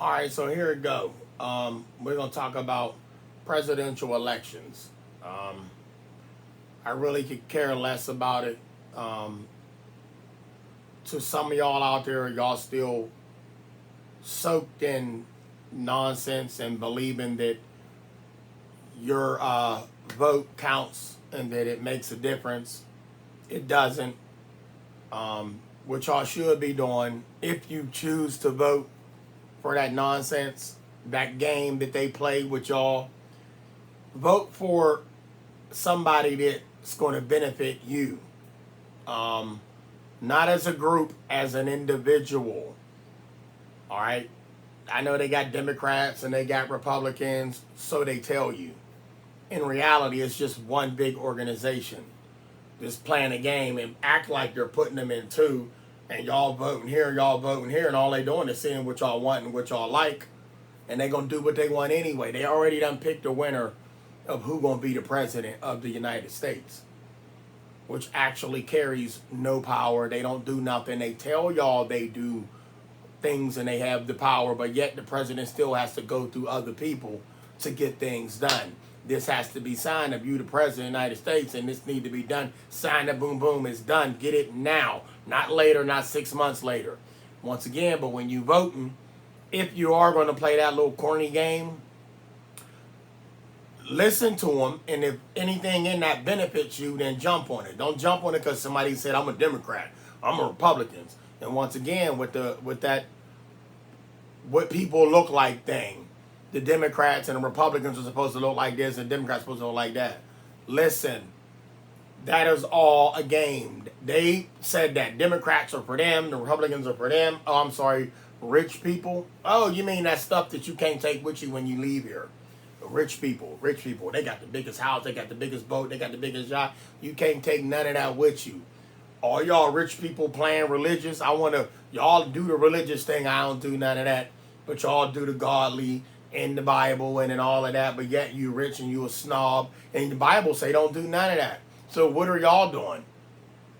All right, so here we go. We're gonna talk about presidential elections. Um, I really could care less about it. Um, to some of y'all out there, y'all still soaked in nonsense and believing that your vote counts and that it makes a difference. It doesn't. What y'all should be doing if you choose to vote for that nonsense, that game that they play with y'all, vote for somebody that's going to benefit you. Um, Not as a group, as an individual. All right. I know they got Democrats and they got Republicans, so they tell you. In reality, it's just one big organization just playing a game and act like they're putting them in two, and y'all voting here, and all they doing is seeing what y'all want and what y'all like, and they gonna do what they want anyway. They already done picked the winner of who gonna be the president of the United States, which actually carries no power. They don't do nothing. They tell y'all they do things and they have the power, but yet the president still has to go through other people to get things done. This has to be signed of you, the president of the United States, and this need to be done. Sign it, boom, boom, it's done. Get it now, not later, not 6 months later. Once again, but when you voting, if you are going to play that little corny game, listen to them, and if anything in that benefits you, then jump on it. Don't jump on it because somebody said I'm a Democrat, I'm a Republican. And once again, with that what people look like thing, the Democrats and the Republicans are supposed to look like this, and the Democrats are supposed to look like that. Listen, that is all a game. They said that Democrats are for them, the Republicans are for them. Oh, I'm sorry, rich people. Oh, you mean that stuff that you can't take with you when you leave here? Rich people, they got the biggest house, they got the biggest boat, they got the biggest yacht. You can't take none of that with you. All y'all rich people playing religious, y'all do the religious thing. I don't do none of that. But y'all do the godly in the Bible and all of that. But yet you rich and you a snob. And the Bible say don't do none of that. So what are y'all doing?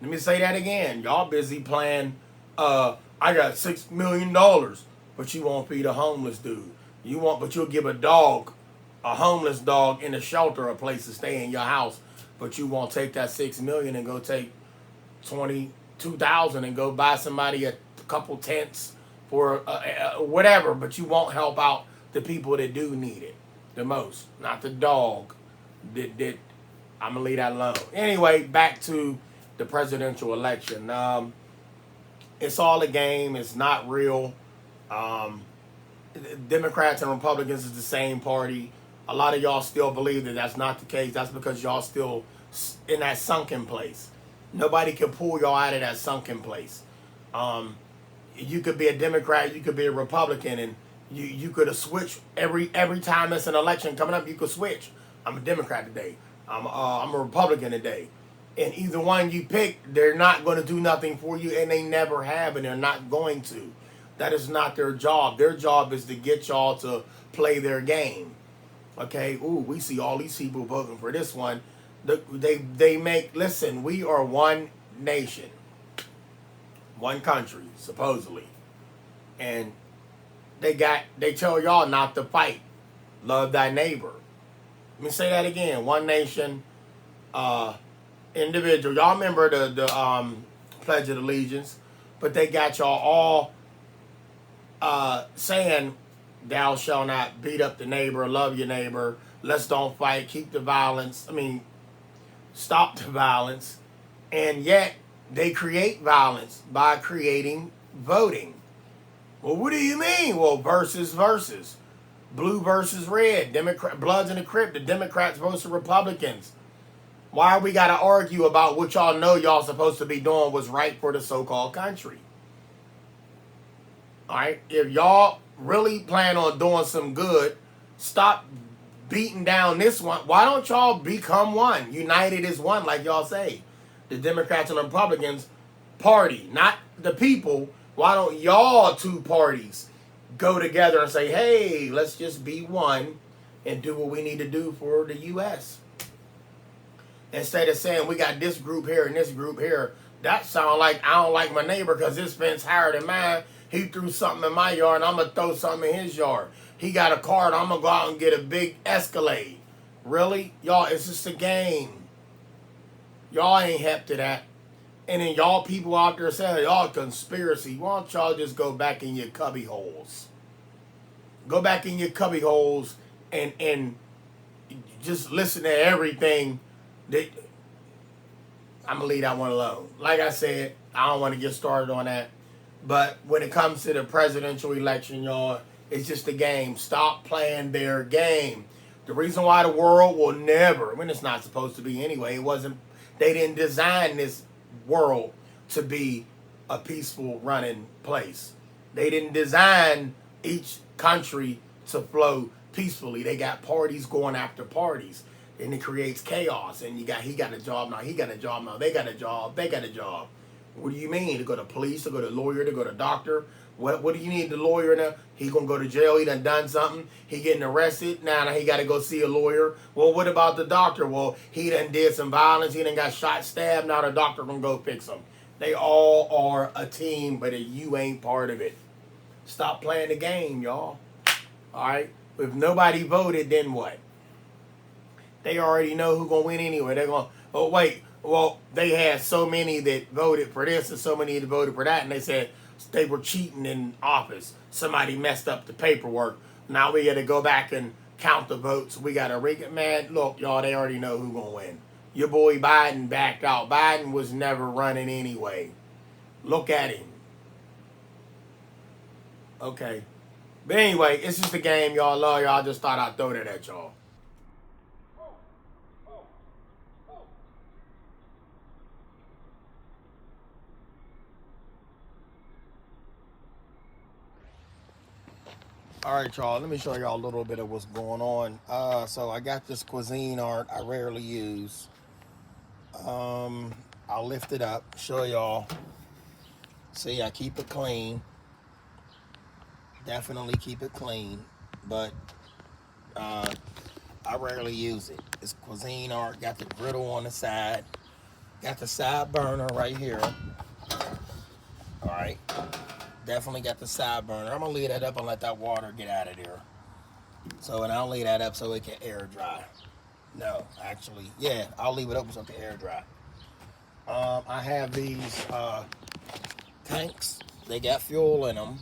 Let me say that again. Y'all busy playing, I got $6 million, but you won't feed a homeless dude. But you'll give a homeless dog in a shelter, a place to stay in your house. But you won't take that 6 million and go take 22,000 and go buy somebody a couple tents for whatever, but you won't help out the people that do need it the most, not the dog that I'm gonna leave that alone. Anyway, back to the presidential election. It's all a game. It's not real. um, Democrats and Republicans is the same party. A lot of y'all still believe that that's not the case. That's because y'all still in that sunken place. Nobody can pull y'all out of that sunken place. Um, you could be a Democrat, you could be a Republican, and you could have switched every time it's an election coming up. You could switch. I'm a Democrat today. I'm a Republican today. And either one you pick, they're not going to do nothing for you, and they never have, and they're not going to. That is not their job. Their job is to get y'all to play their game. Okay, ooh, we see all these people voting for this one. Listen, we are one nation, one country, supposedly. And they tell y'all not to fight. Love thy neighbor. Let me say that again. One nation, individual. Y'all remember the Pledge of Allegiance, but they got y'all all saying, thou shalt not beat up the neighbor, love your neighbor, let's don't fight, keep the violence. Stop the violence. And yet they create violence by creating voting. Well, what do you mean? Well, versus. Blue versus red. Bloods in the crypt. The Democrats versus Republicans. Why we got to argue about what y'all know y'all supposed to be doing was right for the so-called country? All right? If y'all really plan on doing some good, stop beating down this one. Why don't y'all become one? United is one, like y'all say. The Democrats and the Republicans party, not the people. Why don't y'all two parties go together and say, hey, let's just be one and do what we need to do for the U.S. Instead of saying we got this group here and this group here. That sound like I don't like my neighbor because his fence higher than mine, He threw something in my yard, and I'm going to throw something in his yard. He got a car, and I'm going to go out and get a big Escalade. Really? Y'all, it's just a game. Y'all ain't hep to that. And then y'all people out there saying, y'all conspiracy. Why don't y'all just go back in your cubby holes? Go back in your cubby holes and just listen to everything. That I'm going to leave that one alone. Like I said, I don't want to get started on that. But when it comes to the presidential election, y'all, it's just a game. Stop playing their game. The reason why the world will never, when it's not supposed to be anyway, they didn't design this world to be a peaceful running place. They didn't design each country to flow peacefully. They got parties going after parties, and it creates chaos. And he got a job now, he got a job now, they got a job, they got a job. What do you mean? To go to police, to go to lawyer, to go to doctor? What do you need the lawyer now? He gonna go to jail, he done something, he getting arrested, now he gotta go see a lawyer. Well, what about the doctor? Well, he done did some violence, he done got shot, stabbed, now the doctor gonna go fix him. They all are a team, but you ain't part of it. Stop playing the game, y'all. Alright? If nobody voted, then what? They already know who's gonna win anyway. They're gonna, oh wait, well, they had so many that voted for this and so many that voted for that, and they said they were cheating in office. Somebody messed up the paperwork. Now we got to go back and count the votes. We got to rig it. Man, look, y'all, they already know who's going to win. Your boy Biden backed out. Biden was never running anyway. Look at him. Okay. But anyway, it's just a game, y'all. Love y'all. I just thought I'd throw that at y'all. All right, y'all, let me show y'all a little bit of what's going on. So I got this Cuisinart I rarely use. I'll lift it up, show y'all. See, I keep it clean. Definitely keep it clean, but I rarely use it. It's Cuisinart, got the griddle on the side, got the side burner right here. All right. Definitely got the side burner. I'm gonna leave that up and let that water get out of there. So, and I'll leave that up so it can air dry. No, actually, yeah, I'll leave it open so it can air dry. I have these tanks. They got fuel in them.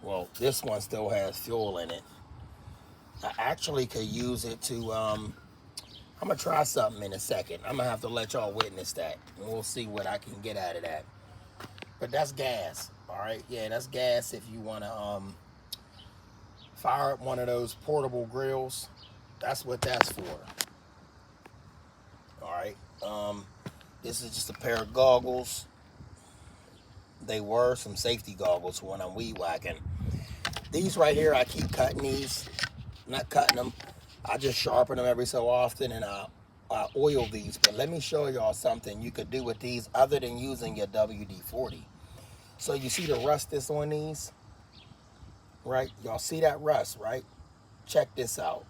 Well, this one still has fuel in it. I actually could use it to. I'm gonna try something in a second. I'm gonna have to let y'all witness that, and we'll see what I can get out of that. But that's gas. All right, yeah, that's gas if you want to fire up one of those portable grills. That's what that's for. All right, this is just a pair of goggles. They were some safety goggles when I'm weed whacking. These right here, I keep cutting these. Not cutting them, I just sharpen them every so often, and I oil these. But let me show y'all something you could do with these other than using your WD-40. So you see the rust that's on these, right? Y'all see that rust, right? Check this out.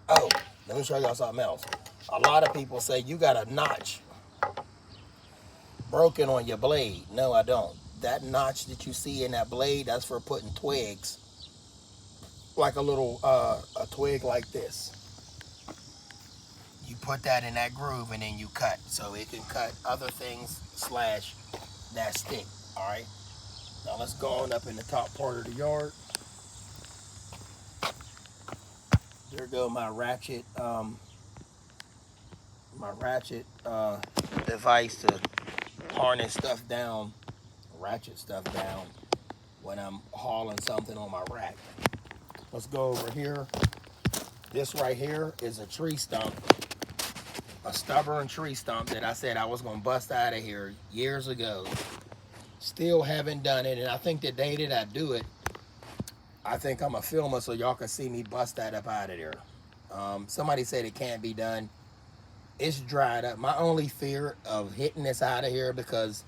Oh, let me show y'all something else. A lot of people say you got a notch broken on your blade. No, I don't. That notch that you see in that blade, that's for putting twigs, like a little a twig like this. You put that in that groove and then you cut, so it can cut other things slash that stick. All right. Now let's go on up in the top part of the yard. There go my ratchet device to harness stuff down, ratchet stuff down when I'm hauling something on my rack. Let's go over here. This right here is a tree stump, a stubborn tree stump that I said I was gonna bust out of here years ago. Still haven't done it, and I think the day that I do it, I think I'm gonna film it so y'all can see me bust that up out of there. Somebody said it can't be done. It's dried up. My only fear of hitting this out of here, because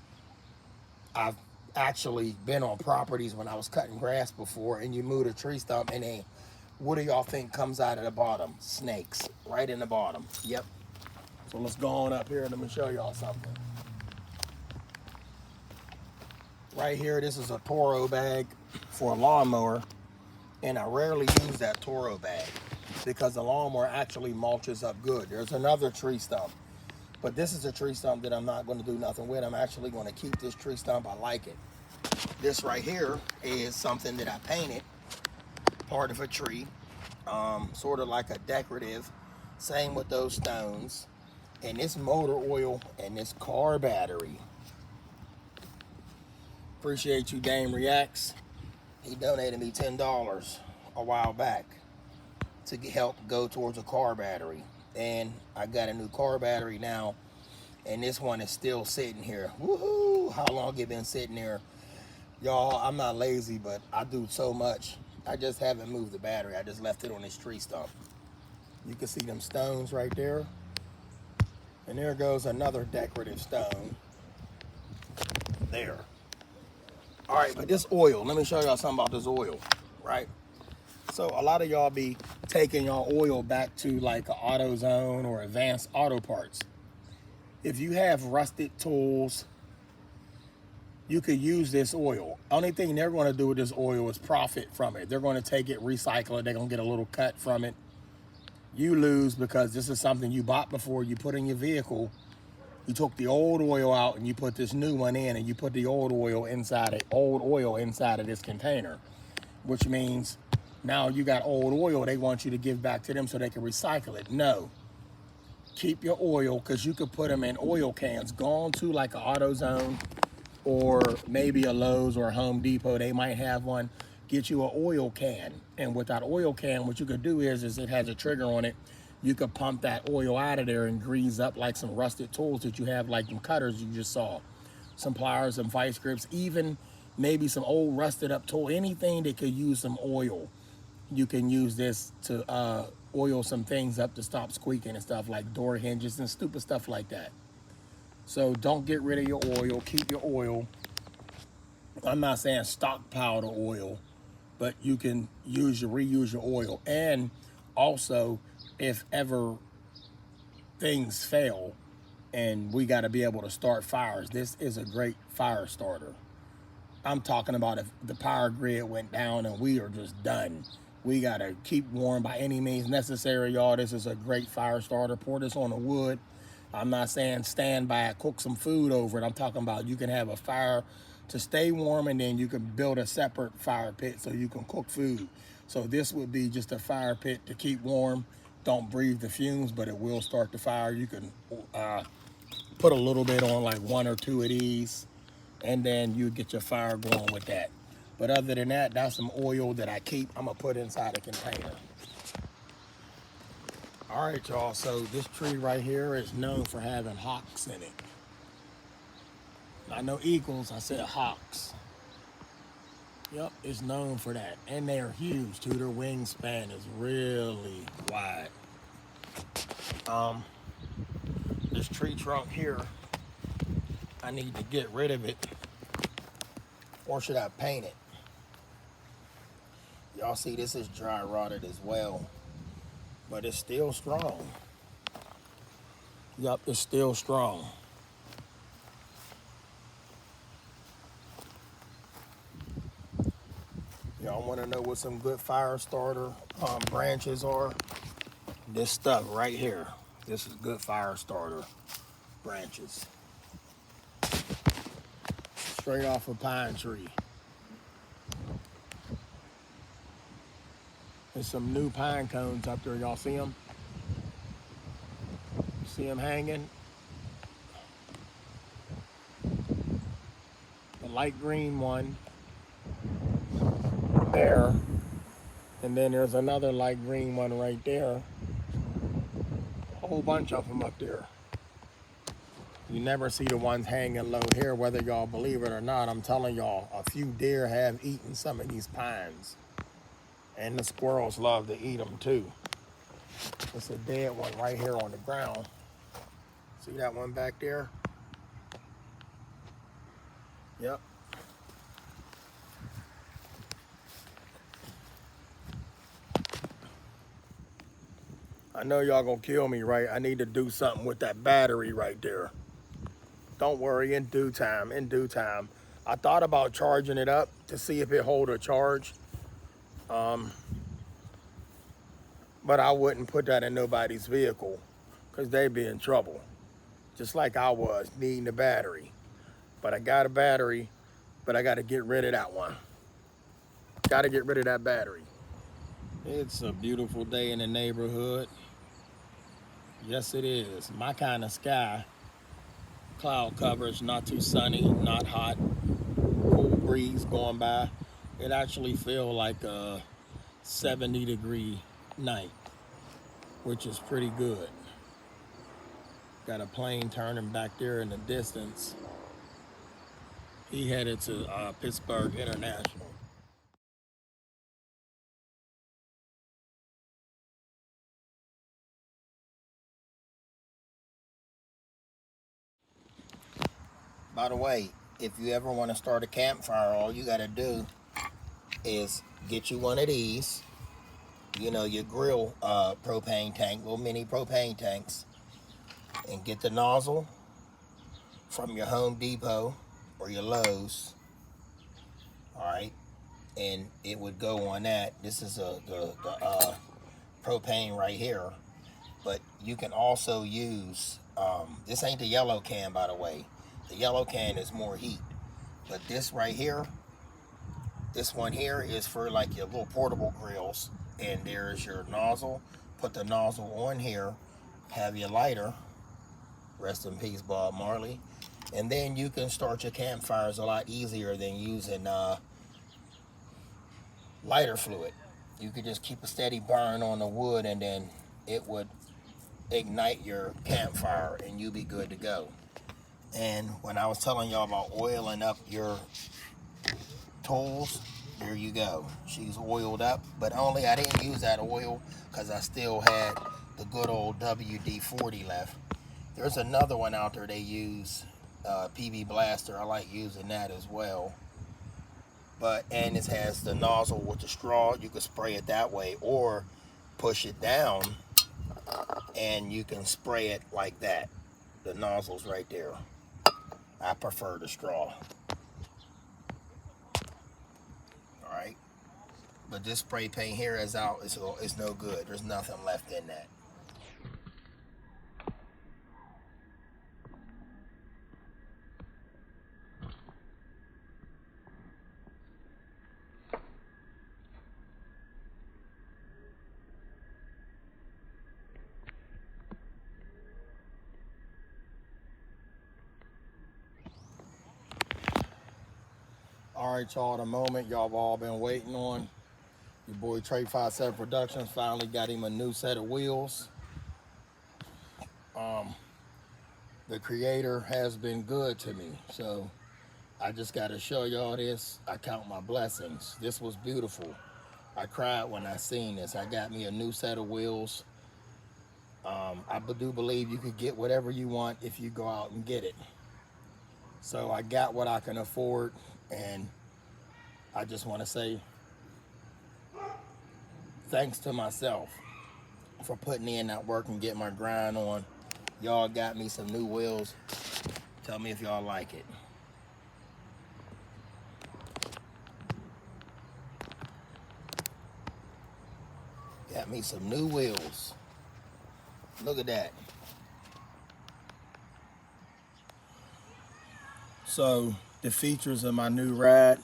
I've actually been on properties when I was cutting grass before, and you move a tree stump, and then what do y'all think comes out of the bottom? Snakes, right in the bottom. Yep. So let's go on up here and let me show y'all something. Right here, this is a Toro bag for a lawnmower, and I rarely use that Toro bag because the lawnmower actually mulches up good. There's another tree stump, but this is a tree stump that I'm not going to do nothing with. I'm actually going to keep this tree stump. I like it. This right here is something that I painted, part of a tree, sort of like a decorative. Same with those stones. And this motor oil and this car battery. Appreciate you, Dame Reacts. He donated me $10 a while back to help go towards a car battery. And I got a new car battery now, and this one is still sitting here. Woohoo! How long it been sitting there? Y'all, I'm not lazy, but I do so much. I just haven't moved the battery. I just left it on this tree stump. You can see them stones right there. And there goes another decorative stone there. All right, but this oil, let me show y'all something about this oil, right? So a lot of y'all be taking y'all oil back to like an AutoZone or Advanced Auto Parts. If you have rusted tools, you could use this oil. Only thing they're going to do with this oil is profit from it. They're going to take it, recycle it. They're going to get a little cut from it. You lose because this is something you bought before, you put in your vehicle. You took the old oil out and you put this new one in, and you put the old oil inside of this container, which means now you got old oil they want you to give back to them so they can recycle it. No, keep your oil, because you could put them in oil cans. Go on to like an AutoZone or maybe a Lowe's or a Home Depot. They might have one. Get you an oil can, and with that oil can, what you could do is it has a trigger on it. You could pump that oil out of there and grease up like some rusted tools that you have, like them cutters you just saw, some pliers, some vice grips, even maybe some old rusted up tool, anything that could use some oil. You can use this to oil some things up to stop squeaking and stuff, like door hinges and stupid stuff like that. So don't get rid of your oil, keep your oil. I'm not saying stockpile the oil, but you can reuse your oil. And also, if ever things fail and we got to be able to start fires, this is a great fire starter. I'm talking about if the power grid went down and we are just done. We got to keep warm by any means necessary, y'all. This is a great fire starter. Pour this on the wood. I'm not saying stand by it, cook some food over it. I'm talking about you can have a fire to stay warm, and then you can build a separate fire pit so you can cook food. So this would be just a fire pit to keep warm. Don't breathe the fumes, but it will start the fire. You can put a little bit on, like 1 or 2 of these, and then you get your fire going with that. But other than that, that's some oil that I keep. I'm gonna put inside a container. All right, y'all, so this tree right here is known for having hawks in it. I know eagles, I said hawks. Yep, it's known for that. And they are huge too. Their wingspan is really wide. This tree trunk here, I need to get rid of it. Or should I paint it? Y'all see this is dry rotted as well, but it's still strong. Yup, it's still strong. Y'all want to know what some good fire starter branches are? This stuff right here. This is good fire starter branches. Straight off a pine tree. There's some new pine cones up there. Y'all see them? See them hanging? The light green one there. And then there's another light green one right there. A whole bunch of them up there. You never see the ones hanging low here, whether y'all believe it or not. I'm telling y'all, a few deer have eaten some of these pines. And the squirrels love to eat them too. It's a dead one right here on the ground. See that one back there? Yep. I know y'all gonna kill me, right? I need to do something with that battery right there. Don't worry, in due time, I thought about charging it up to see if it hold a charge. But I wouldn't put that in nobody's vehicle because they'd be in trouble. Just like I was, needing a battery. But I got a battery, but I got to get rid of that one. Got to get rid of that battery. It's a beautiful day in the neighborhood. Yes, it is. My kind of sky. Cloud coverage, not too sunny, not hot. Cool breeze going by. It actually feels like a 70-degree night, which is pretty good. Got a plane turning back there in the distance. He headed to Pittsburgh International. By the way, if you ever want to start a campfire, all you got to do is get you one of these. You know, your grill propane tank, little mini propane tanks, and get the nozzle from your Home Depot or your Lowe's. All right, and it would go on that. This is the propane right here, but you can also use this ain't the yellow can, by the way. The yellow can is more heat, but this right here, this one here is for like your little portable grills. And there's your nozzle. Put the nozzle on here, have your lighter, rest in peace Bob Marley, and then you can start your campfires a lot easier than using lighter fluid. You could just keep a steady burn on the wood, and then it would ignite your campfire and you'll be good to go. And when I was telling y'all about oiling up your tools, there you go. She's oiled up, but only I didn't use that oil because I still had the good old WD-40 left. There's another one out there they use, PB Blaster. I like using that as well. And it has the nozzle with the straw. You can spray it that way or push it down and you can spray it like that. The nozzle's right there. I prefer the straw. Alright. But this spray paint here is out. It's no good. There's nothing left in that. Alright, y'all, the moment y'all have all been waiting on. Your boy Trey 57 Productions finally got him a new set of wheels. The creator has been good to me, so I just got to show y'all this. I count my blessings. This was beautiful. I cried when I seen this. I got me a new set of wheels. I do believe you could get whatever you want if you go out and get it. So I got what I can afford, and I just want to say thanks to myself for putting in that work and getting my grind on. Y'all got me some new wheels. Tell me if y'all like it. Got me some new wheels. Look at that. So the features of my new ride: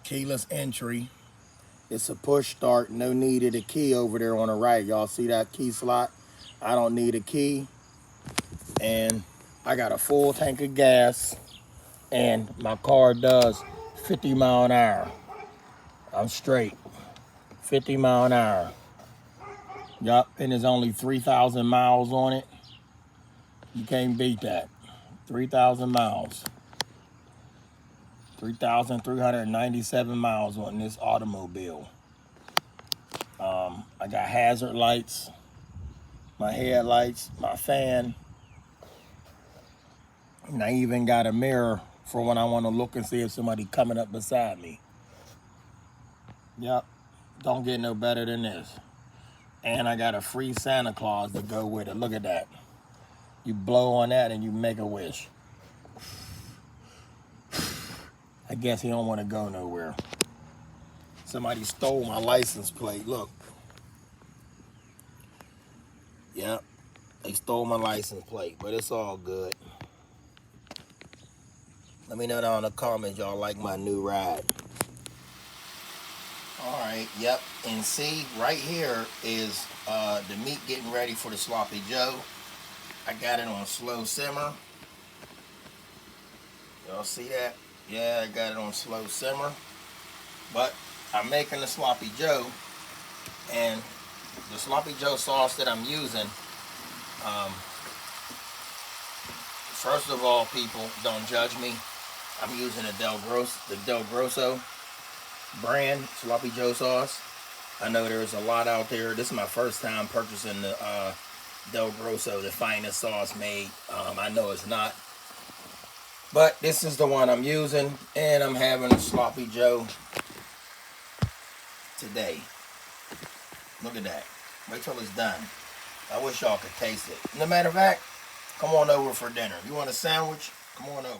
keyless entry. It's a push start, no need of a key over there on the right. Y'all see that key slot? I don't need a key. And I got a full tank of gas, and my car does 50 mile an hour. I'm straight. 50 mile an hour. Yup, and there's only 3,000 miles on it. You can't beat that. 3,000 miles. 3,397 miles on this automobile. I got hazard lights, my headlights, my fan, and I even got a mirror for when I want to look and see if somebody coming up beside me. Yep, don't get no better than this. And I got a free Santa Claus to go with it. Look at that. You blow on that and you make a wish. I guess he don't want to go nowhere. Somebody stole my license plate. Look. Yep. They stole my license plate, but it's all good. Let me know down in the comments y'all like my new ride. Alright, yep. And see, right here is the meat getting ready for the Sloppy Joe. I got it on slow simmer. Y'all see that? Yeah, I got it on slow simmer. But I'm making the Sloppy Joe, and the Sloppy Joe sauce that I'm using, first of all, people, don't judge me. I'm using the Del Grosso brand Sloppy Joe sauce. I know there's a lot out there. This is my first time purchasing the Del Grosso, the finest sauce made. I know it's not, but this is the one I'm using, and I'm having a Sloppy Joe today. Look at that. Wait till it's done. I wish y'all could taste it. As a matter of fact, come on over for dinner. You want a sandwich? Come on over.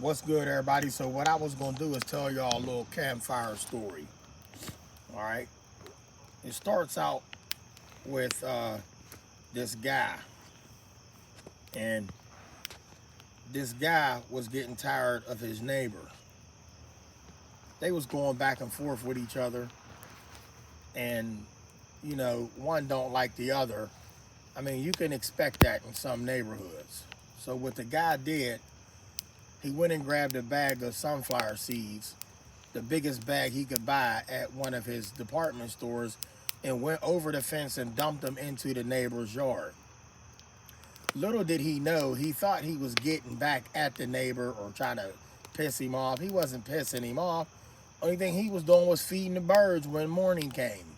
What's good, everybody? So what I was going to do is tell y'all a little campfire story. All right? It starts out with this guy. And this guy was getting tired of his neighbor. They was going back and forth with each other. And, you know, one don't like the other. I mean, you can expect that in some neighborhoods. So what the guy did, he went and grabbed a bag of sunflower seeds, the biggest bag he could buy at one of his department stores, and went over the fence and dumped them into the neighbor's yard. Little did he know, he thought he was getting back at the neighbor or trying to piss him off. He wasn't pissing him off. Only thing he was doing was feeding the birds when morning came.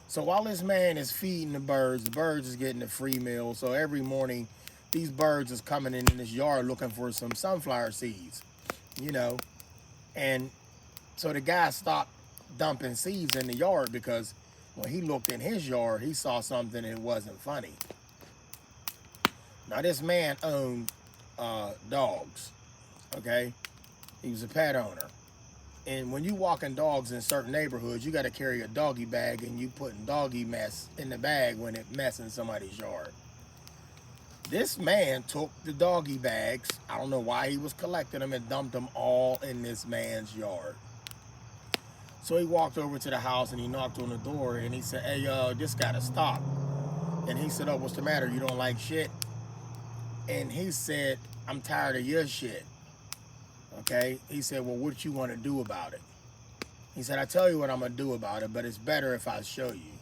So while this man is feeding the birds is getting a free meal. So every morning, these birds is coming in this yard looking for some sunflower seeds, you know. And so the guy stopped dumping seeds in the yard because when he looked in his yard, he saw something that wasn't funny. Now this man owned dogs, okay? He was a pet owner. And when you walking dogs in certain neighborhoods, you got to carry a doggy bag, and you putting doggy mess in the bag when it mess in somebody's yard. This man took the doggy bags, I don't know why he was collecting them, and dumped them all in this man's yard. So he walked over to the house and he knocked on the door and he said, "Hey, this gotta stop." And he said, "Oh, what's the matter? You don't like shit?" And he said, "I'm tired of your shit." Okay? He said, "Well, what you want to do about it?" He said, "I tell you what I'm going to do about it, but it's better if I show you."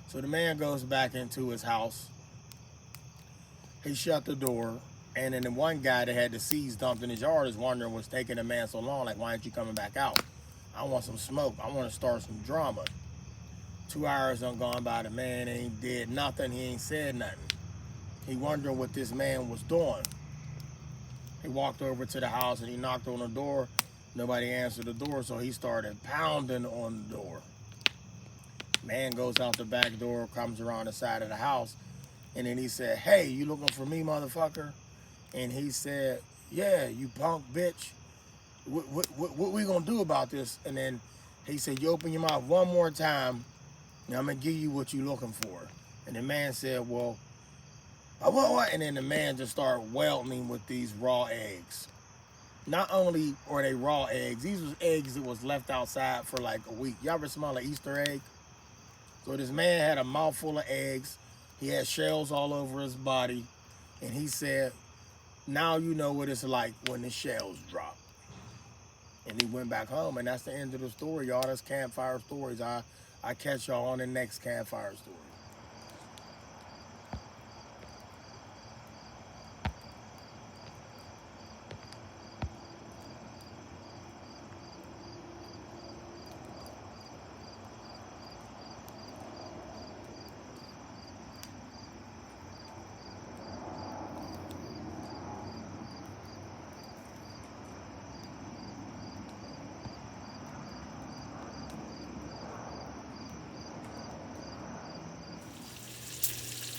So the man goes back into his house. He shut the door. And then the one guy that had the seeds dumped in his yard is wondering what's taking the man so long. Like, why aren't you coming back out? I want some smoke. I want to start some drama. 2 hours done gone by. The man ain't did nothing. He ain't said nothing. He wondering what this man was doing. He walked over to the house and he knocked on the door. Nobody answered the door, so he started pounding on the door. Man goes out the back door, comes around the side of the house, and then he said, "Hey, you looking for me, motherfucker?" And he said, "Yeah, you punk bitch. What we gonna do about this?" And then he said, "You open your mouth one more time, and I'm gonna give you what you looking for." And the man said, "Well, what?" And then the man just started welting with these raw eggs. Not only are they raw eggs, these was eggs that was left outside for like a week. Y'all ever smell an Easter egg? So this man had a mouthful of eggs. He had shells all over his body. And he said, "Now you know what it's like when the shells drop." And he went back home, and that's the end of the story, y'all. That's Campfire Stories. I catch y'all on the next Campfire Story.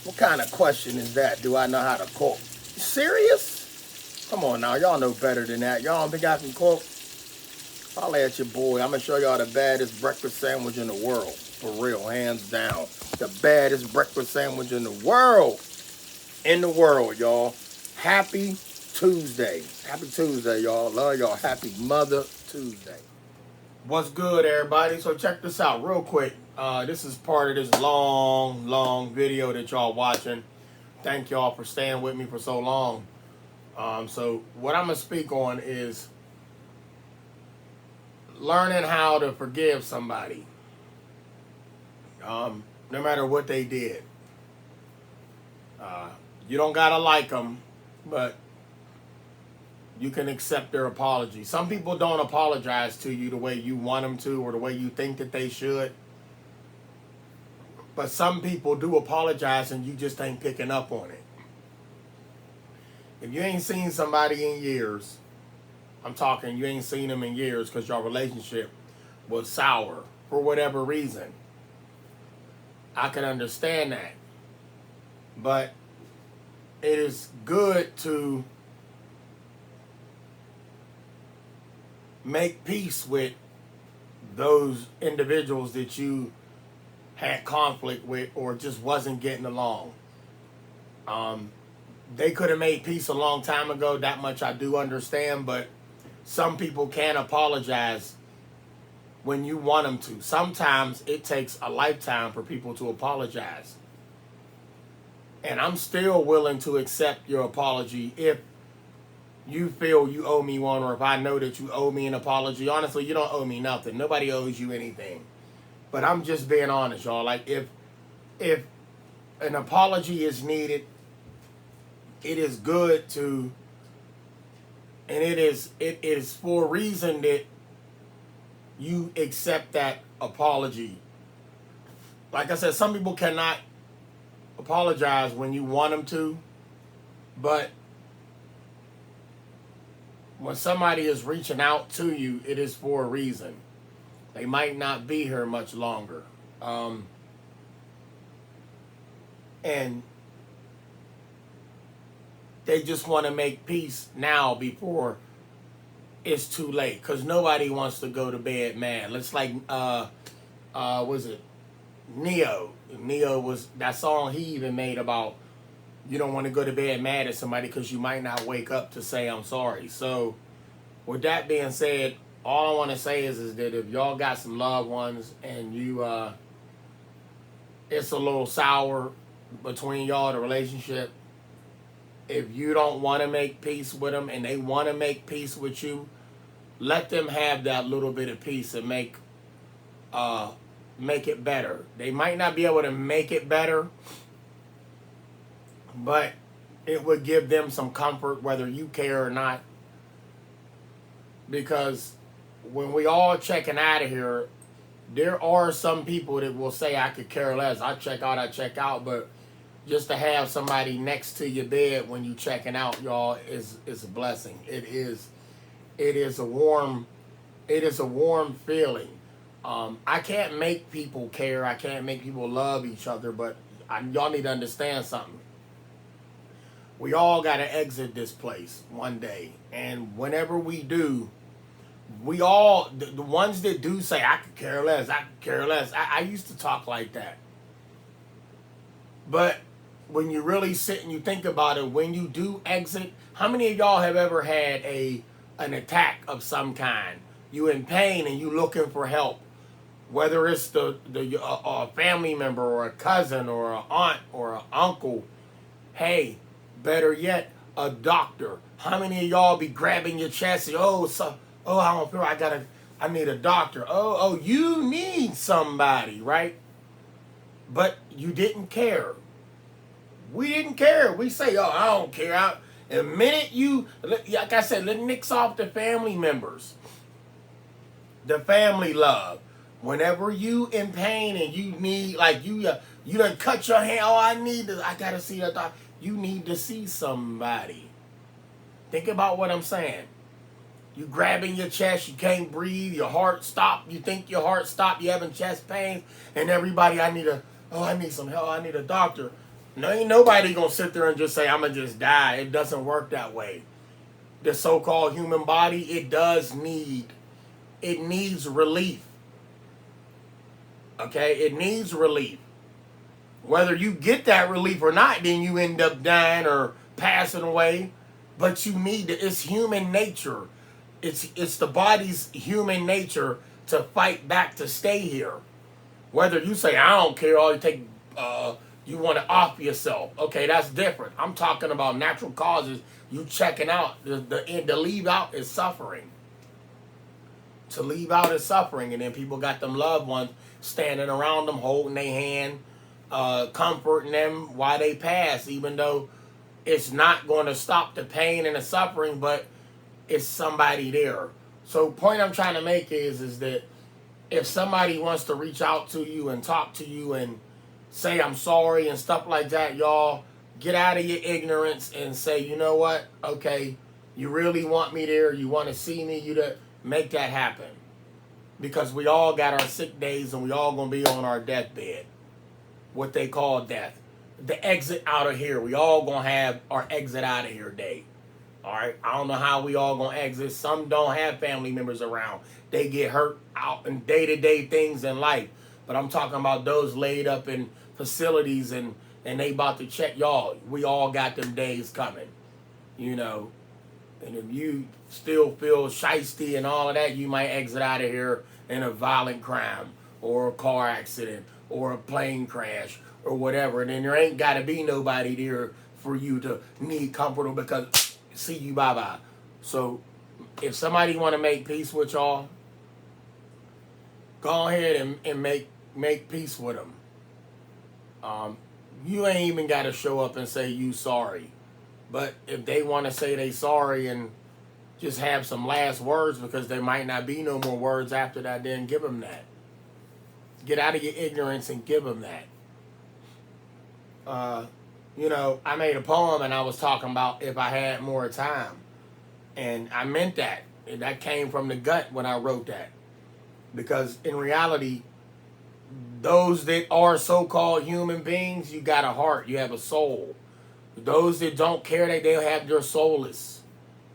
What kind of question is that? Do I know how to cook? Serious? Come on now, y'all know better than that. Y'all don't think I can cook? Holla at your boy. I'm gonna show y'all the baddest breakfast sandwich in the world. For real, hands down. The baddest breakfast sandwich in the world. In the world, y'all. Happy Tuesday. Happy Tuesday, y'all. Love y'all. Happy Mother Tuesday. What's good, everybody? So check this out real quick. This is part of this long video that y'all watching. Thank y'all for staying with me for so long. So what I'm gonna speak on is learning how to forgive somebody, no matter what they did. You don't gotta like them, but you can accept their apology. Some people don't apologize to you the way you want them to or the way you think that they should. But some people do apologize and you just ain't picking up on it. If you ain't seen somebody in years, I'm talking you ain't seen them in years because your relationship was sour for whatever reason. I can understand that. But it is good to make peace with those individuals that you had conflict with or just wasn't getting along. They could have made peace a long time ago. That much I do understand, but some people can't apologize when you want them to. Sometimes it takes a lifetime for people to apologize. And I'm still willing to accept your apology if you feel you owe me one, or if I know that you owe me an apology. Honestly, you don't owe me nothing. Nobody owes you anything. But I'm just being honest, y'all. Like, if an apology is needed, it is good to, and it is for a reason that you accept that apology. Like I said, some people cannot apologize when you want them to, but when somebody is reaching out to you, it is for a reason. They might not be here much longer. And they just want to make peace now before it's too late. Because nobody wants to go to bed mad. It's like, was it Neo? Neo was, that song he even made about you don't want to go to bed mad at somebody because you might not wake up to say I'm sorry. So with that being said, all I want to say is that if y'all got some loved ones and you it's a little sour between y'all, the relationship, if you don't want to make peace with them and they want to make peace with you, let them have that little bit of peace and make it better. They might not be able to make it better, but it would give them some comfort whether you care or not. Because when we all checking out of here, there are some people that will say I could care less. I check out, but just to have somebody next to your bed when you checking out, y'all, is a blessing. It is a warm feeling. I can't make people care. I can't make people love each other, but y'all need to understand something. We all got to exit this place one day. And whenever we do, we all, the ones that do say, I could care less. I used to talk like that. But when you really sit and you think about it, when you do exit, how many of y'all have ever had an attack of some kind? You in pain and you looking for help. Whether it's a family member or a cousin or an aunt or an uncle. Hey, better yet, a doctor. How many of y'all be grabbing your chest and, I don't feel I need a doctor. Oh, you need somebody, right? But you didn't care. We didn't care. We say, I don't care. The minute you, like I said, let nix off the family members. The family love. Whenever you in pain and you need, like you done cut your hand, I gotta see a doctor. You need to see somebody. Think about what I'm saying. You grabbing your chest, you can't breathe, your heart stopped, you think your heart stopped, you having chest pains, and everybody, I need some help, I need a doctor. No, ain't nobody gonna sit there and just say, I'm gonna just die. It doesn't work that way. The so-called human body, it needs relief. Okay? It needs relief. Whether you get that relief or not, then you end up dying or passing away. But you need to, it's human nature. It's the body's human nature to fight back to stay here. Whether you say, I don't care, all you take, you want to off yourself. Okay, that's different. I'm talking about natural causes. You checking out. The leave out is suffering. To leave out is suffering. And then people got them loved ones standing around them, holding their hand, comforting them while they pass, even though it's not going to stop the pain and the suffering, but it's somebody there. So point I'm trying to make is that if somebody wants to reach out to you and talk to you and say I'm sorry and stuff like that, y'all get out of your ignorance and say, you know what? Okay, you really want me there. You want to see me. You to make that happen. Because we all got our sick days and we all going to be on our deathbed. What they call death. The exit out of here. We all going to have our exit out of here day. All right, I don't know how we all gonna exit. Some don't have family members around. They get hurt out in day-to-day things in life. But I'm talking about those laid up in facilities and they about to check y'all. We all got them days coming, you know. And if you still feel shiesty and all of that, you might exit out of here in a violent crime or a car accident or a plane crash or whatever. And then there ain't got to be nobody there for you to need comfort because see you, bye-bye. So if somebody want to make peace with y'all, go ahead and make peace with them. You ain't even got to show up and say you sorry. But if they want to say they sorry and just have some last words because there might not be no more words after that, then give them that. Get out of your ignorance and give them that. You know, I made a poem and I was talking about if I had more time. And I meant that. And that came from the gut when I wrote that. Because in reality, those that are so-called human beings, you got a heart, you have a soul. Those that don't care, they'll have their soulless.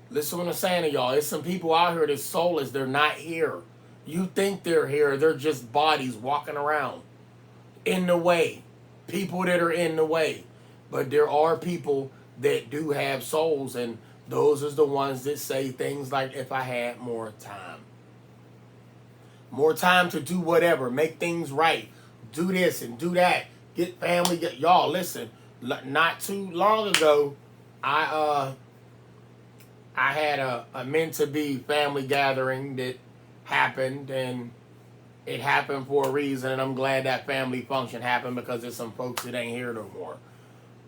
Listen to what I'm saying to y'all. There's some people out here that's soulless. They're not here. You think they're here. They're just bodies walking around in the way. People that are in the way. But there are people that do have souls, and those are the ones that say things like, if I had more time. More time to do whatever, make things right, do this and do that, get family, y'all, listen, not too long ago, I had a meant-to-be family gathering that happened, and it happened for a reason, and I'm glad that family function happened because there's some folks that ain't here no more.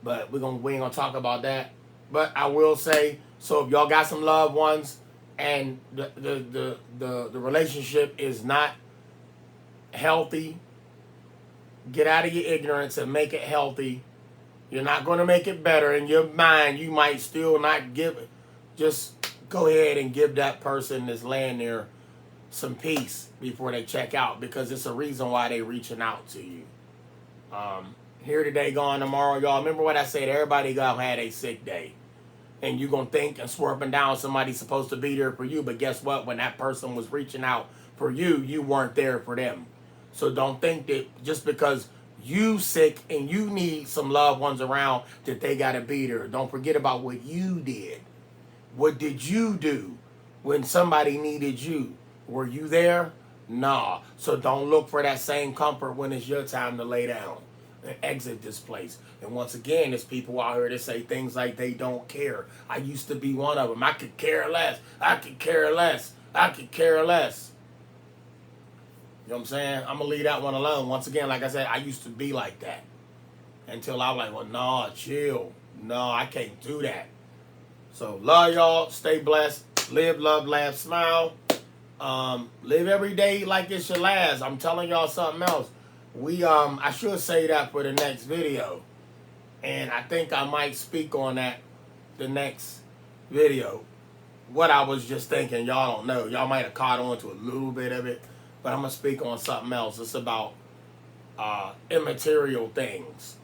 But we ain't gonna talk about that. But I will say, so if y'all got some loved ones and the relationship is not healthy, get out of your ignorance and make it healthy. You're not going to make it better. In your mind, you might still not give it. Just go ahead and give that person that's laying there some peace before they check out, because it's a reason why they reaching out to you. Here today, gone tomorrow, y'all. Remember what I said, everybody gonna have a sick day. And you're going to think and swear up and down somebody's supposed to be there for you. But guess what? When that person was reaching out for you, you weren't there for them. So don't think that just because you sick and you need some loved ones around that they got to be there. Don't forget about what you did. What did you do when somebody needed you? Were you there? Nah. So don't look for that same comfort when it's your time to lay down and exit this place. And once again, there's people out here that say things like they don't care. I used to be one of them. I could care less. I could care less. I could care less. You know what I'm saying? I'm going to leave that one alone. Once again, like I said, I used to be like that. Until I was like, well, nah, chill. No, I can't do that. So love y'all. Stay blessed. Live, love, laugh, smile. Live every day like it's your last. I'm telling y'all something else. I should say that for the next video. And I think I might speak on that the next video. What I was just thinking, y'all don't know. Y'all might have caught on to a little bit of it. But I'm going to speak on something else. It's about immaterial things.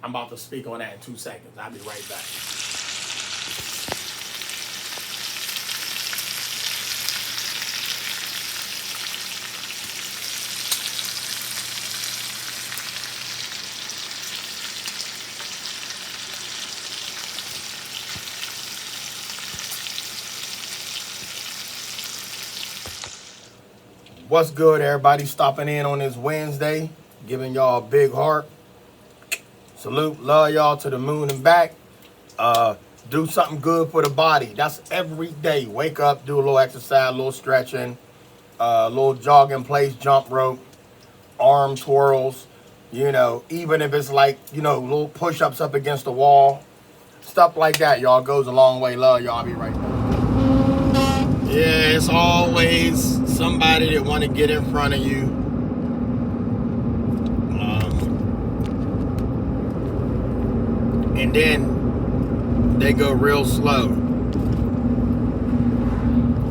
I'm about to speak on that in 2 seconds. I'll be right back. What's good, everybody? Stopping in on this Wednesday, giving y'all a big heart. Salute, love y'all to the moon and back. Do something good for the body. That's every day. Wake up, do a little exercise, a little stretching, a little jog in place, jump rope, arm twirls. You know, even if it's like, you know, little push-ups up against the wall. Stuff like that, y'all, goes a long way. Love y'all. I'll be right back. Yeah, it's always somebody that want to get in front of you. And then they go real slow.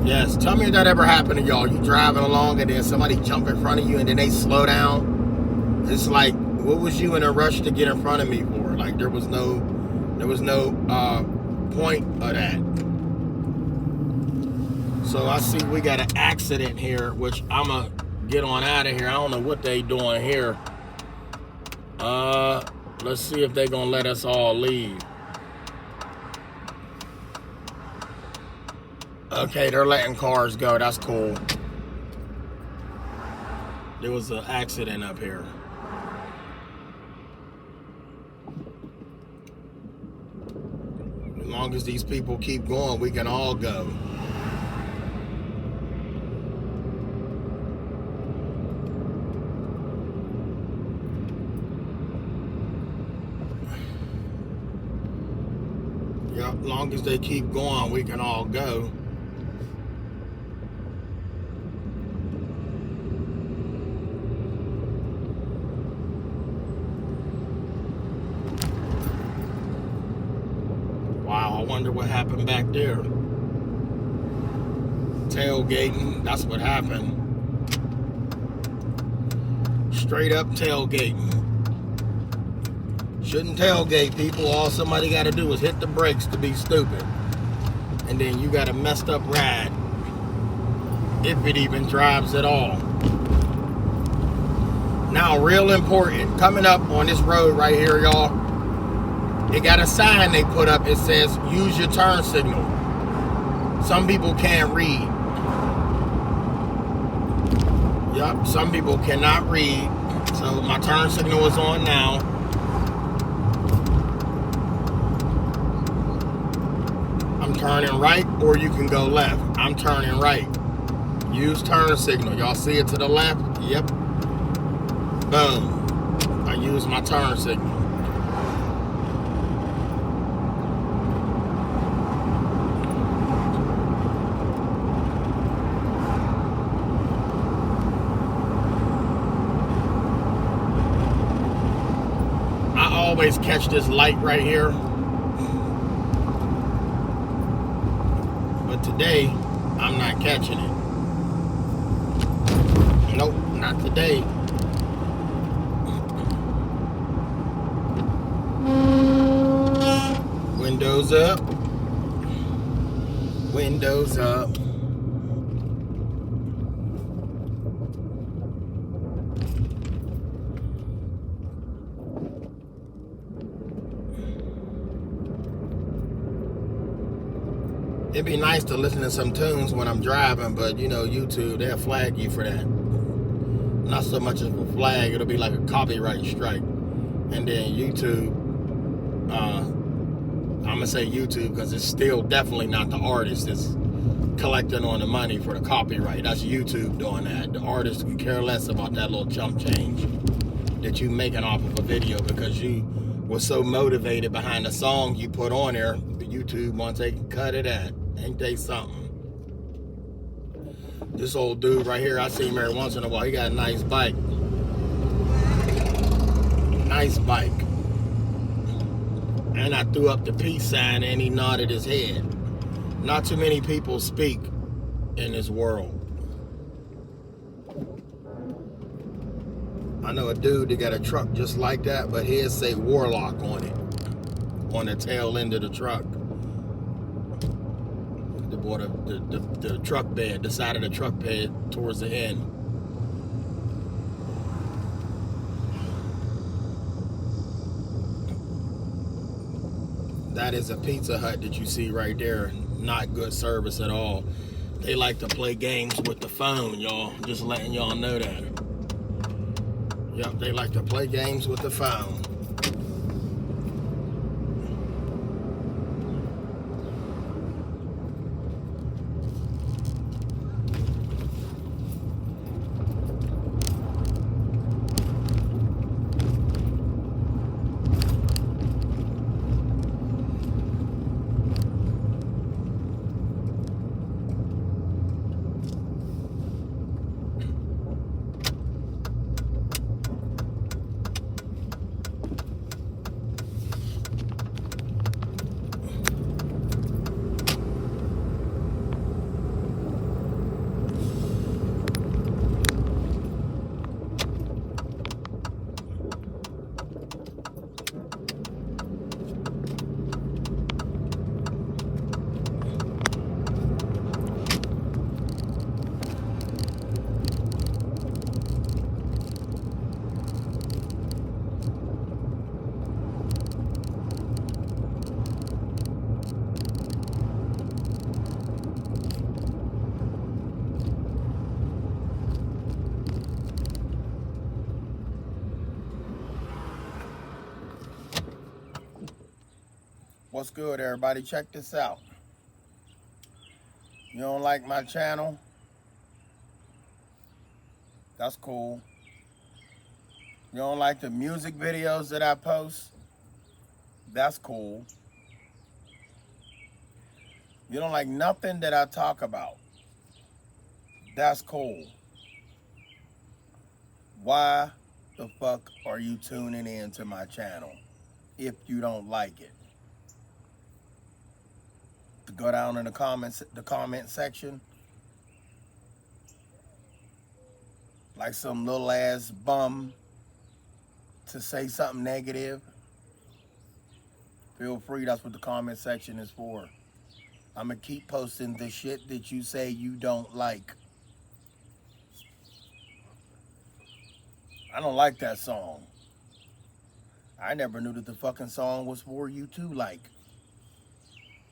Yes, tell me if that ever happened to y'all. You driving along and then somebody jump in front of you and then they slow down. It's like, what was you in a rush to get in front of me for? Like there was no point of that. So I see we got an accident here, which I'm gonna get on out of here. I don't know what they doing here. Let's see if they gonna let us all leave. Okay, they're letting cars go. That's cool. There was an accident up here. As long as these people keep going, we can all go. Yep, as long as they keep going, we can all go. Wow, I wonder what happened back there. Tailgating, that's what happened. Straight up tailgating. Shouldn't tailgate, people. All somebody got to do is hit the brakes to be stupid. And then you got a messed up ride. If it even drives at all. Now, real important, coming up on this road right here, y'all, they got a sign they put up. It says, use your turn signal. Some people can't read. Yup, some people cannot read. So my turn signal is on now. I'm turning right, or you can go left. I'm turning right. Use turn signal. Y'all see it to the left? Yep. Boom. I use my turn signal. I always catch this light right here. But today, I'm not catching it. Nope, not today. Windows up. Windows up. It'd be nice to listen to some tunes when I'm driving, but you know, YouTube, they'll flag you for that. Not so much as a flag, it'll be like a copyright strike. And then YouTube, I'm gonna say YouTube because it's still definitely not the artist that's collecting on the money for the copyright. That's YouTube doing that. The artist can care less about that little chump change that you making off of a video because you was so motivated behind the song you put on there. YouTube wants they can cut it at. Ain't they something? This old dude right here, I see him every once in a while. He got a nice bike. Nice bike. And I threw up the peace sign and he nodded his head. Not too many people speak in this world. I know a dude that got a truck just like that, but his say Warlock on it, on the tail end of the truck. The truck bed, the side of the truck bed towards the end. That is a Pizza Hut that you see right there. Not good service at all. They like to play games with the phone, y'all. Just letting y'all know that. Yep, they like to play games with the phone. What's good, everybody? Check this out. You don't like my channel? That's cool. You don't like the music videos that I post? That's cool. You don't like nothing that I talk about? That's cool. Why the fuck are you tuning in to my channel if you don't like it? To go down in the comment section like some little ass bum to say something negative? Feel free, that's what the comment section is for. I'm gonna keep posting the shit that you say you don't like. I don't like that song. I never knew that the fucking song was for you to like.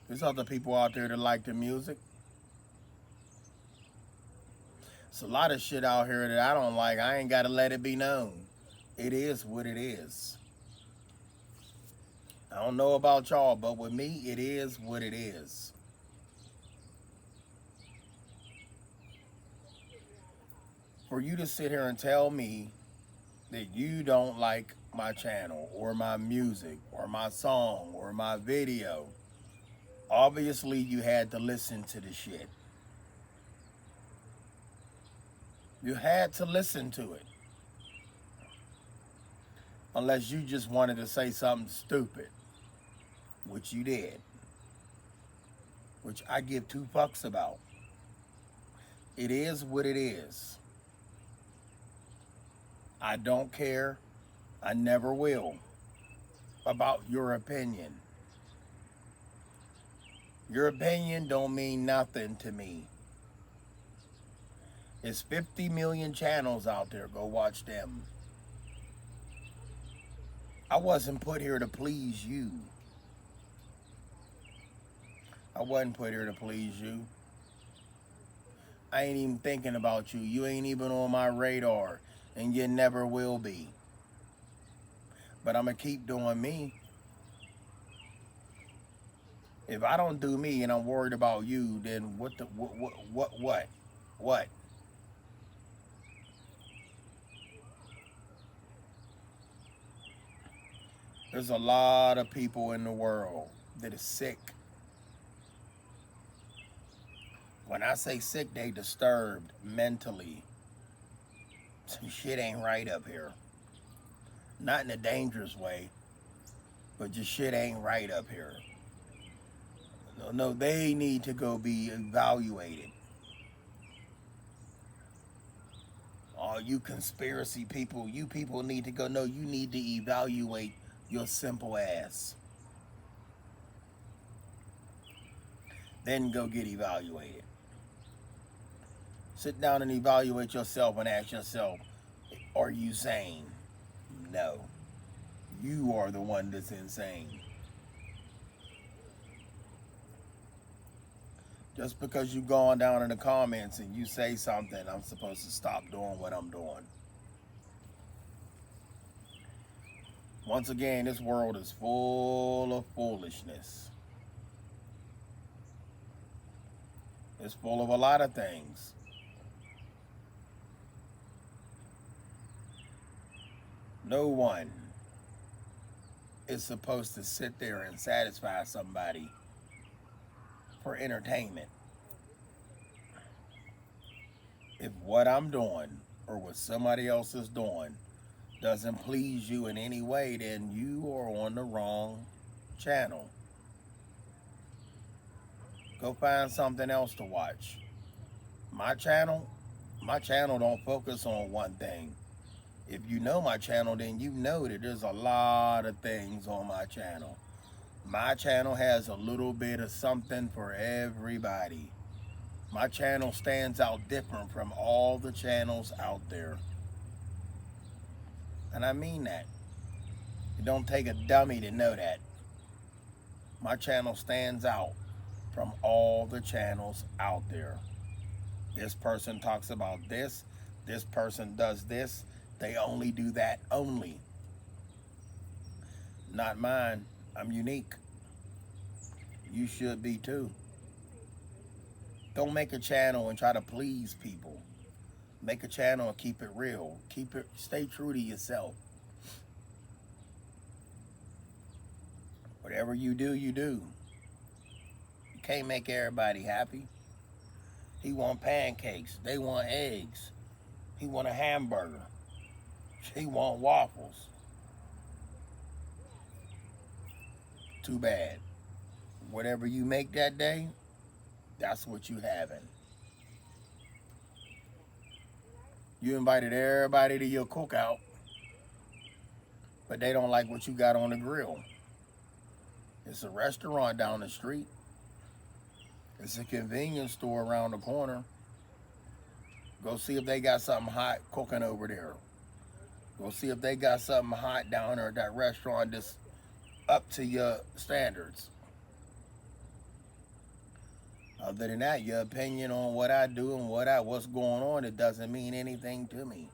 There's other people out there that like the music. It's a lot of shit out here that I don't like. I ain't gotta let it be known. It is what it is. I don't know about y'all, but with me, it is what it is. For you to sit here and tell me that you don't like my channel or my music or my song or my video, obviously you had to listen to the shit. You had to listen to it. Unless you just wanted to say something stupid, which you did, which I give two fucks about. It is what it is. I don't care. I never will about your opinion. Your opinion don't mean nothing to me. There's 50 million channels out there. Go watch them. I wasn't put here to please you. I wasn't put here to please you. I ain't even thinking about you. You ain't even on my radar, and you never will be. But I'm gonna keep doing me. If I don't do me and I'm worried about you, then what? There's a lot of people in the world that is sick. When I say sick, they disturbed mentally. Some shit ain't right up here. Not in a dangerous way, but just shit ain't right up here. No, they need to go be evaluated. Oh, you conspiracy people, you people need to go. No, you need to evaluate your simple ass. Then go get evaluated. Sit down and evaluate yourself and ask yourself, are you sane? No. You are the one that's insane. Just because you go on down in the comments and you say something, I'm supposed to stop doing what I'm doing. Once again, this world is full of foolishness. It's full of a lot of things. No one is supposed to sit there and satisfy somebody for entertainment. If what I'm doing or what somebody else is doing doesn't please you in any way, then you are on the wrong channel. Go find something else to watch. My channel don't focus on one thing. If you know my channel, then you know that there's a lot of things on my channel. My channel has a little bit of something for everybody. My channel stands out different from all the channels out there. And I mean that. It don't take a dummy to know that. My channel stands out from all the channels out there. This person talks about this. This person does this. They only do that only. Not mine. I'm unique. You should be too. Don't make a channel and try to please people. Make a channel and keep it real. Stay true to yourself. Whatever you do, you do. You can't make everybody happy. He want pancakes. They want eggs. He want a hamburger. She want waffles. Too bad. Whatever you make that day, that's what you having. You invited everybody to your cookout, but they don't like what you got on the grill. It's a restaurant down the street. It's a convenience store around the corner. Go see if they got something hot cooking over there. Go see if they got something hot down there at that restaurant that's up to your standards. Other than that, your opinion on what I do and what's going on, it doesn't mean anything to me.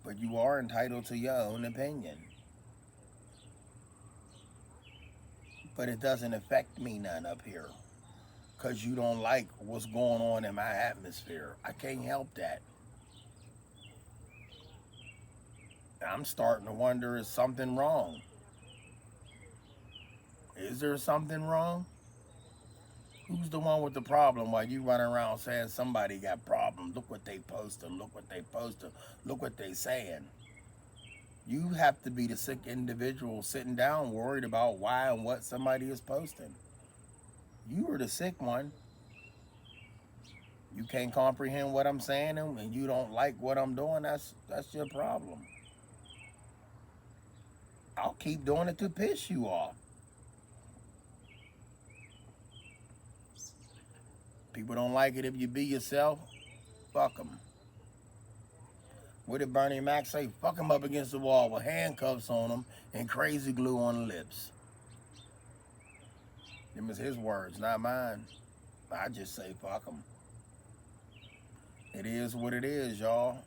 But you are entitled to your own opinion. But it doesn't affect me none up here. Because you don't like what's going on in my atmosphere. I can't help that. I'm starting to wonder, is something wrong? Is there something wrong? Who's the one with the problem while you running around saying somebody got problems? Look what they posting, look what they posting, look what they saying. You have to be the sick individual sitting down worried about why and what somebody is posting. You are the sick one. You can't comprehend what I'm saying and you don't like what I'm doing, that's your problem. I'll keep doing it to piss you off. People don't like it if you be yourself. Fuck them. What did Bernie Mac say? Fuck them up against the wall with handcuffs on them and crazy glue on the lips. Them is his words, not mine. I just say fuck them. It is what it is, y'all.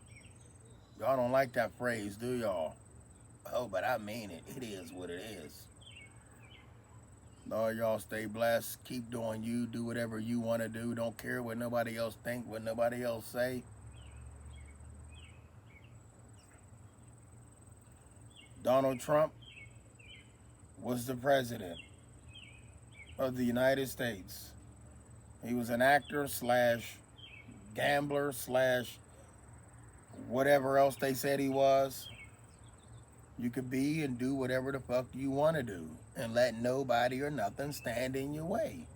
Y'all don't like that phrase, do y'all? Oh, but I mean it. It is what it is. Lord, y'all stay blessed. Keep doing you. Do whatever you want to do. Don't care what nobody else think, what nobody else say. Donald Trump was the president of the United States. He was an actor slash gambler slash whatever else they said he was. You could be and do whatever the fuck you want to do and let nobody or nothing stand in your way.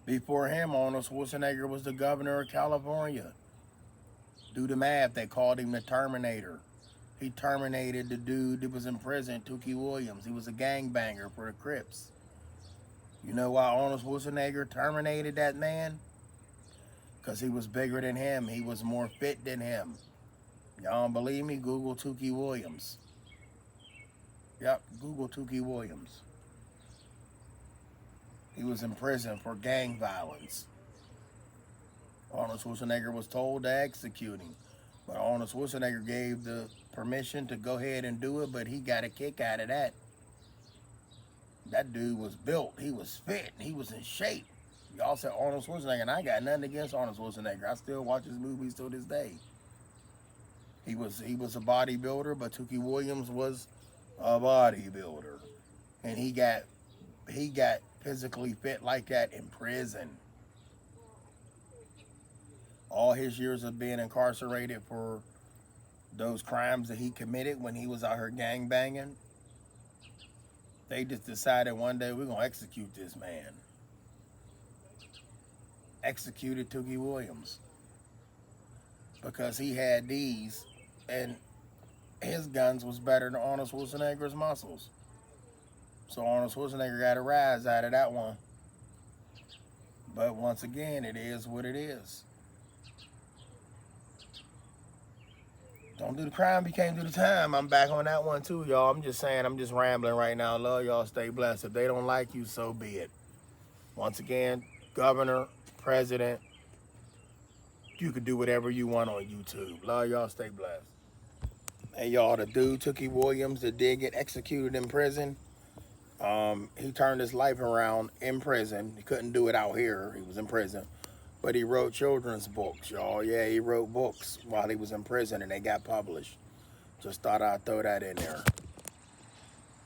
Before him, Arnold Schwarzenegger was the governor of California. Do the math. They called him the Terminator. He terminated the dude that was in prison, Tookie Williams. He was a gangbanger for the Crips. You know why Arnold Schwarzenegger terminated that man? Because he was bigger than him. He was more fit than him. Y'all don't believe me? Google Tookie Williams. Yep, Google Tookie Williams. He was in prison for gang violence. Arnold Schwarzenegger was told to execute him. But Arnold Schwarzenegger gave the permission to go ahead and do it, but he got a kick out of that. That dude was built. He was fit. He was in shape. Y'all said Arnold Schwarzenegger, and I got nothing against Arnold Schwarzenegger. I still watch his movies to this day. He was a bodybuilder, but Tookie Williams was a bodybuilder. And he got physically fit like that in prison. All his years of being incarcerated for those crimes that he committed when he was out here gangbanging, they just decided one day we're going to execute this man. Executed Tookie Williams. Because he had these, and his guns was better than Arnold Schwarzenegger's muscles. So Arnold Schwarzenegger got a rise out of that one. But once again, it is what it is. Don't do the crime, you can't do the time. I'm back on that one too, y'all. I'm just saying, I'm just rambling right now. Love y'all, stay blessed. If they don't like you, so be it. Once again, governor, president, you can do whatever you want on YouTube. Love y'all, stay blessed. Hey y'all, the dude, Tookie Williams, that did get executed in prison, he turned his life around in prison. He couldn't do it out here, he was in prison. But he wrote children's books, y'all. Yeah, he wrote books while he was in prison and they got published. Just thought I'd throw that in there.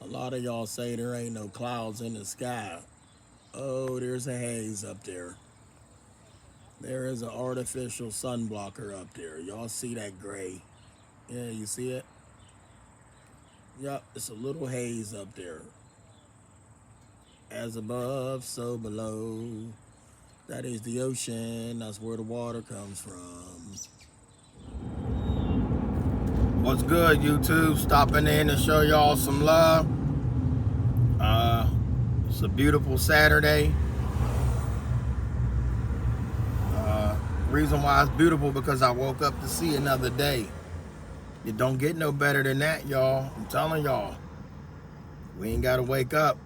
A lot of y'all say there ain't no clouds in the sky. Oh, there's a haze up there. There is an artificial sun blocker up there. Y'all see that gray? Yeah, you see it? Yup, it's a little haze up there. As above, so below. That is the ocean. That's where the water comes from. What's good, YouTube? Stopping in to show y'all some love. It's a beautiful Saturday. Reason why it's beautiful because I woke up to see another day. It don't get no better than that, y'all. I'm telling y'all. We ain't got to wake up.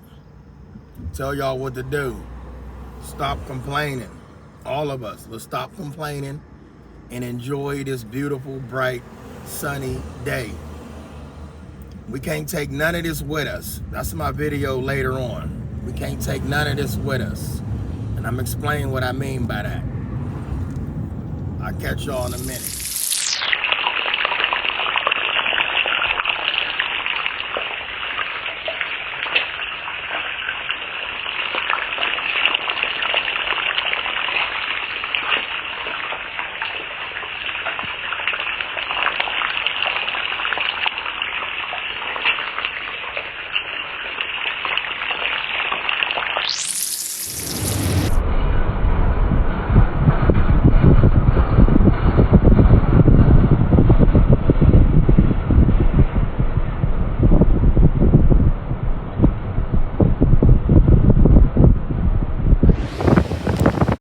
Tell y'all what to do. Stop complaining. All of us, let's stop complaining and enjoy this beautiful, bright, sunny day. We can't take none of this with us. That's my video later on. We can't take none of this with us. And I'm explaining what I mean by that. I'll catch y'all in a minute.